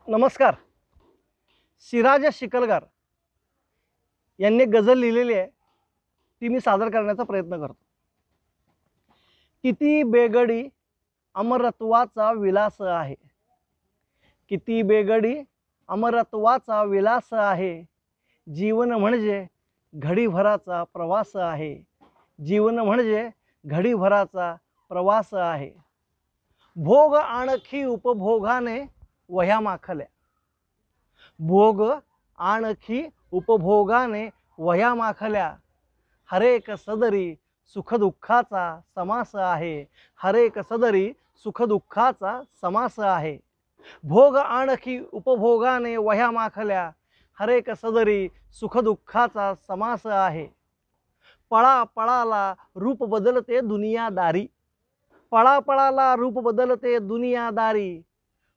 नमस्कार. सिराज शिकलगार यांनी गझल लिहिलेली आहे, ती मी सादर करण्याचा प्रयत्न करतो. किती बेगडी अमरत्वाचा विलास आहे, किती बेगडी अमरत्वाचा विलास आहे. जीवन म्हणजे घडीभराचा प्रवास आहे, जीवन म्हणजे घडीभराचा प्रवास आहे. भोग आणखी उपभोगाने वह्या माखल्या, भोग आणखी उपभोगाने वह्या माखल्या. हरेक सदरी सुखदुःखाचा समास आहे, हरेक सदरी सुखदुःखाचा समास आहे. भोग आणखी उपभोगाने वह्या माखल्या, हरेक सदरी सुखदुःखाचा समास आहे. पळापळाला रूप बदलते दुनियादारी, पळापळाला रूप बदलते दुनियादारी.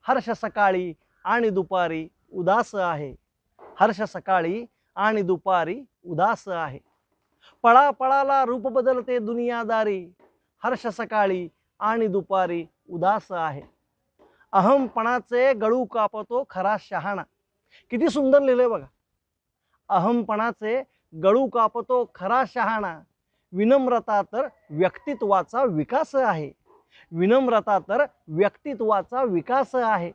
हर्ष सकाळी आणि दुपारी उदास आहे, हर्ष सकाळी आणि दुपारी उदास आहे. पळापळाला रूप बदलते दुनियादारी, हर्ष सकाळी आणि दुपारी उदास आहे. अहमपणाचे गळू कापतो खरा शहाणा. किती सुंदर लिहिलंय बघा. अहमपणाचे गळू कापतो खरा शहाणा. विनम्रता तर व्यक्तित्वाचा विकास आहे, विनम्रता तर व्यक्तित्वाचा विकास आहे.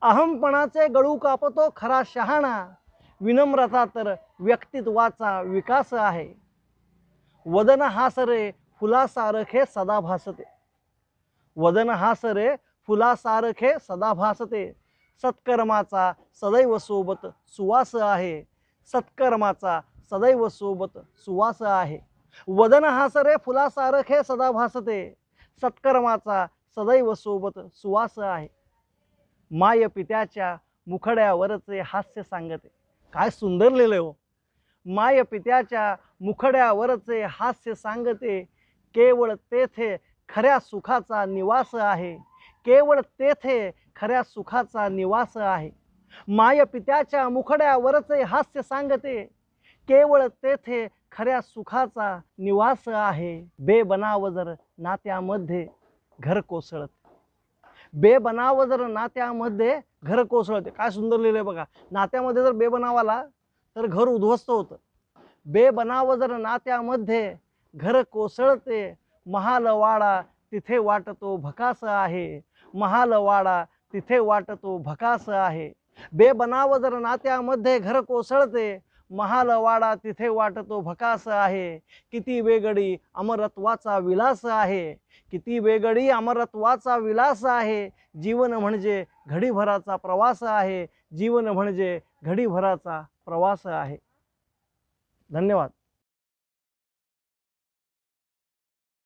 अहमपणाचे गळू कापतो खरा शहाणा, विनम्रता तर व्यक्तित्वाचा विकास आहे. वदन हासरे फुलासारखे सदा भासते, वदन हासरे फुलासारखे सदा भासते. सत्कर्माचा सदैव सोबत सुवास आहे, सत्कर्माचा सदैव सोबत सुवास आहे. वदन हासरे फुलासारखे सदा भासते, सत्कर्माचा सदैव सोबत सुवास आहे. माय पित्याच्या मुखड्यावरचे हास्य सांगते. काय सुंदर लिहिलंय हो. माय पित्याच्या मुखड्यावरचे हास्य सांगते. केवळ तेथे खऱ्या सुखाचा निवास आहे, केवळ तेथे खऱ्या सुखाचा निवास आहे. माय पित्याच्या मुखड्यावरचे हास्य सांगते, केवळ तेथे खऱ्या सुखाचा निवास आहे. बेबनाव जर नात्यामध्ये घर कोसळते, बेबनाव जर नात्यामध्ये घर कोसळते. काय सुंदर लिहिलंय बघा. नात्यामध्ये जर बेबनाव आला तर घर उद्ध्वस्त होतं. बेबनाव जर नात्यामध्ये घर कोसळते. महालवाडा तिथे वाटतो भकास आहे, महालवाडा तिथे वाटतो भकास आहे. बेबनाव जर नात्यामध्ये घर कोसळते, महालवाडा तिथे वाटतो भकास आहे. किती वेगळी अमरत्वाचा विलास आहे, किती वेगळी अमरत्वाचा विलास आहे. जीवन म्हणजे घडीभराचा प्रवास आहे, जीवन म्हणजे घडीभराचा प्रवास आहे. धन्यवाद.